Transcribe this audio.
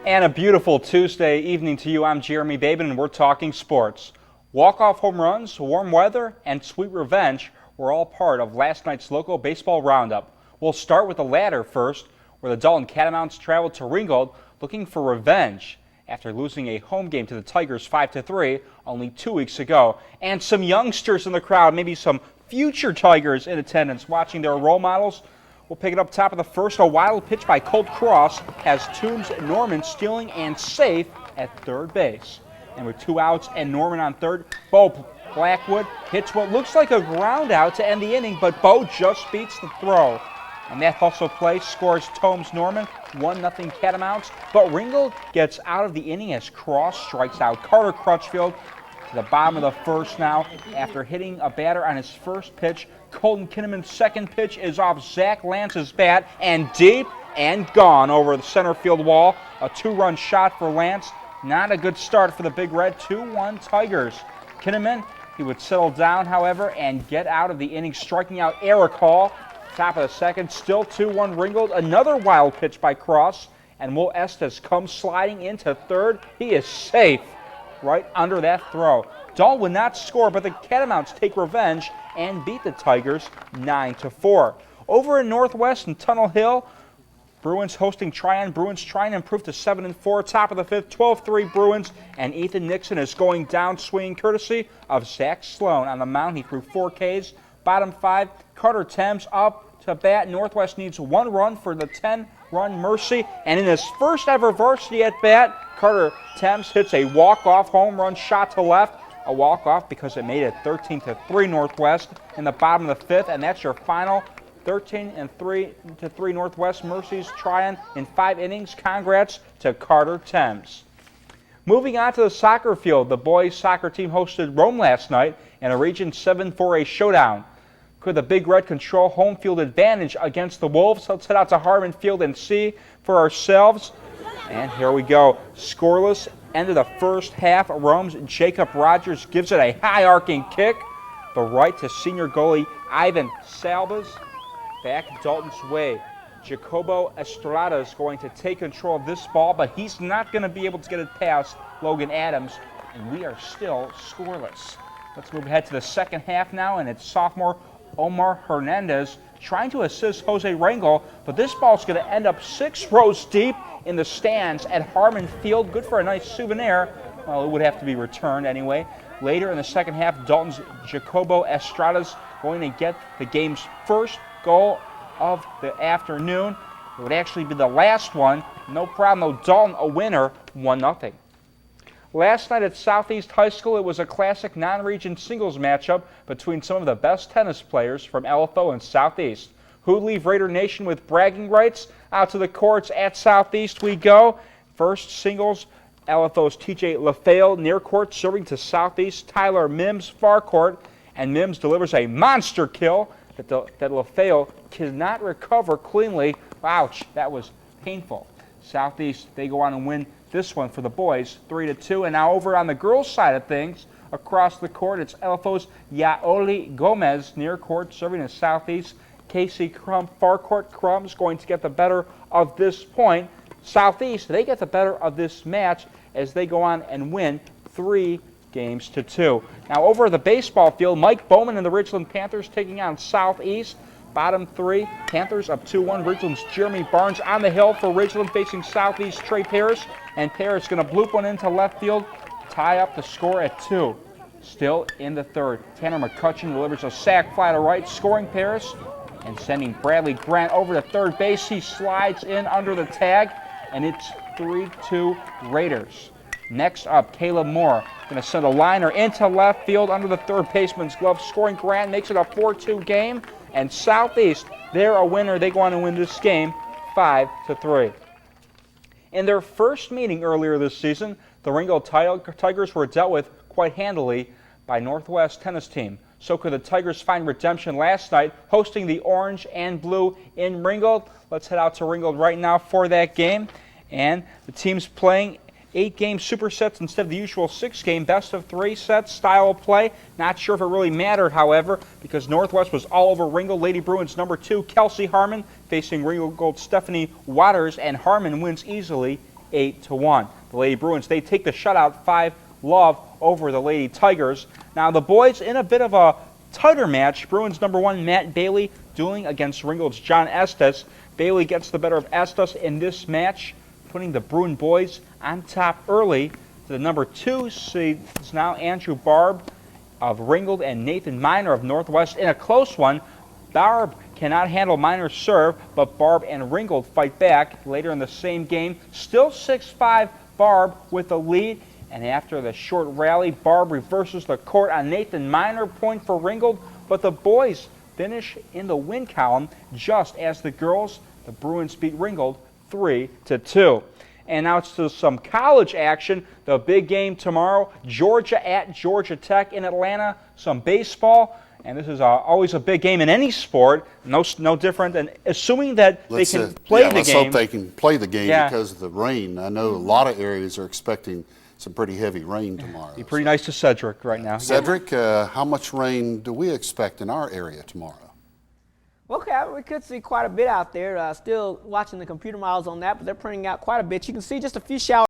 And a beautiful Tuesday evening to you. I'm Jeremy Babin, and we're talking sports. Walk-off home runs, warm weather, and sweet revenge were all part of last night's local baseball roundup. We'll start with the latter first, where the Dalton Catamounts traveled to Ringgold looking for revenge after losing a home game to the Tigers 5-3 only 2 weeks ago. And some youngsters in the crowd, maybe some future Tigers in attendance, watching their role models. We'll pick it up top of the first. A wild pitch by Colt Cross has Toombs Norman stealing and safe at third base. And with 2 outs and Norman on third, Bo Blackwood hits what looks like a ground out to end the inning, but Bo just beats the throw. And that hustle play scores Toombs Norman, 1-0 Catamounts. But Ringgold gets out of the inning as Cross strikes out Carter Crutchfield to the bottom of the first now after hitting a batter on his first pitch. Colton Kinnaman's second pitch is off Zach Lance's bat and deep and gone over the center field wall. A 2-run shot for Lance. Not a good start for the Big Red. 2-1 Tigers. Kinnaman, he would settle down, however, and get out of the inning, striking out Eric Hall. Top of the second, still 2-1 Ringgold. Another wild pitch by Cross, and Will Estes comes sliding into third. He is safe right under that throw. Dahl would not score, but the Catamounts take revenge and beat the Tigers 9-4. Over in Northwest in Tunnel Hill, Bruins hosting Tryon. Bruins trying to improve to 7-4. Top of the fifth, 12-3 Bruins, and Ethan Nixon is going down swinging courtesy of Zach Sloan. On the mound, he threw 4 Ks. Bottom 5, Carter Thames up to bat. Northwest needs 1 run for the 10-run Mercy, and in his first ever varsity at bat, Carter Thames hits a walk-off home run shot to left. A walk-off because it made it 13-3 Northwest in the bottom of the fifth, and that's your final 13-3 Northwest Mercy's Tryon in 5 innings. Congrats to Carter Thames. Moving on to the soccer field, the boys soccer team hosted Rome last night in a Region 7 4A showdown. Could the Big Red control home field advantage against the Wolves? Let's head out to Harmon Field and see for ourselves. And here we go. Scoreless end of the first half. Rome's Jacob Rogers gives it a high-arcing kick. The right to senior goalie Ivan Salvas. Back Dalton's way. Jacobo Estrada is going to take control of this ball, but he's not going to be able to get it past Logan Adams, and we are still scoreless. Let's move ahead to the second half now, and it's sophomore Omar Hernandez trying to assist Jose Rangel, but this ball's going to end up 6 rows deep in the stands at Harmon Field. Good for a nice souvenir. Well, it would have to be returned anyway. Later in the second half, Dalton's Jacobo Estrada's going to get the game's first goal of the afternoon. It would actually be the last one. No problem, though. Dalton a winner, 1-0. Last night at Southeast High School, it was a classic non-region singles matchup between some of the best tennis players from LFO and Southeast. Who'd leave Raider Nation with bragging rights? Out to the courts at Southeast we go. First singles, LFO's TJ LaFale near court serving to Southeast Tyler Mims far court, and Mims delivers a monster kill that LaFale cannot recover cleanly. Ouch, that was painful. Southeast, they go on and win this one for the boys, 3-2. And now over on the girls' side of things, across the court, it's LFO's Yaoli Gomez near court serving to Southeast. Casey Crum far court. Crum's going to get the better of this point. Southeast, they get the better of this match as they go on and win 3-2. Now over the baseball field, Mike Bowman and the Ridgeland Panthers taking on Southeast. Bottom 3, Panthers up 2-1. Ridgeland's Jeremy Barnes on the hill for Ridgeland facing Southeast Trey Paris. And Paris going to bloop one into left field, tie up the score at 2. Still in the third, Tanner McCutcheon delivers a sac fly to right, scoring Paris and sending Bradley Grant over to third base. He slides in under the tag, and it's 3-2 Raiders. Next up, Caleb Moore going to send a liner into left field under the third baseman's glove, scoring Grant, makes it a 4-2 game. And Southeast, they're a winner. They go on to win this game 5-3. In their first meeting earlier this season, the Ringgold Tigers were dealt with quite handily by Northwest tennis team. So could the Tigers find redemption last night, hosting the Orange and Blue in Ringgold. Let's head out to Ringgold right now for that game. And the team's playing 8-game supersets instead of the usual 6-game best-of-3 set style of play. Not sure if it really mattered, however, because Northwest was all over Ringgold. Lady Bruins number 2, Kelsey Harmon, facing Ringgold Stephanie Waters, and Harmon wins easily 8-1. The Lady Bruins, they take the shutout 5-love over the Lady Tigers. Now the boys in a bit of a tighter match. Bruins #1 Matt Bailey dueling against Ringgold's John Estes. Bailey gets the better of Estes in this match, putting the Bruin boys on top early. To the #2 seed is now Andrew Barb of Ringgold and Nathan Miner of Northwest in a close one. Barb cannot handle Miner's serve, but Barb and Ringgold fight back. Later in the same game, still 6-5 Barb with the lead. And after the short rally, Barb reverses the court on Nathan Miner, point for Ringgold, but the boys finish in the win column just as the girls. The Bruins beat Ringgold 3-2. And now it's to some college action. The big game tomorrow, Georgia at Georgia Tech in Atlanta. Some baseball, and this is always a big game in any sport. No different. And assuming that they can play the game. Let's hope they can play the game because of the rain. I know a lot of areas are expecting some pretty heavy rain tomorrow. Be pretty nice to Cedric right now. Cedric, how much rain do we expect in our area tomorrow? Okay, we could see quite a bit out there. Still watching the computer models on that, but they're printing out quite a bit. You can see just a few showers.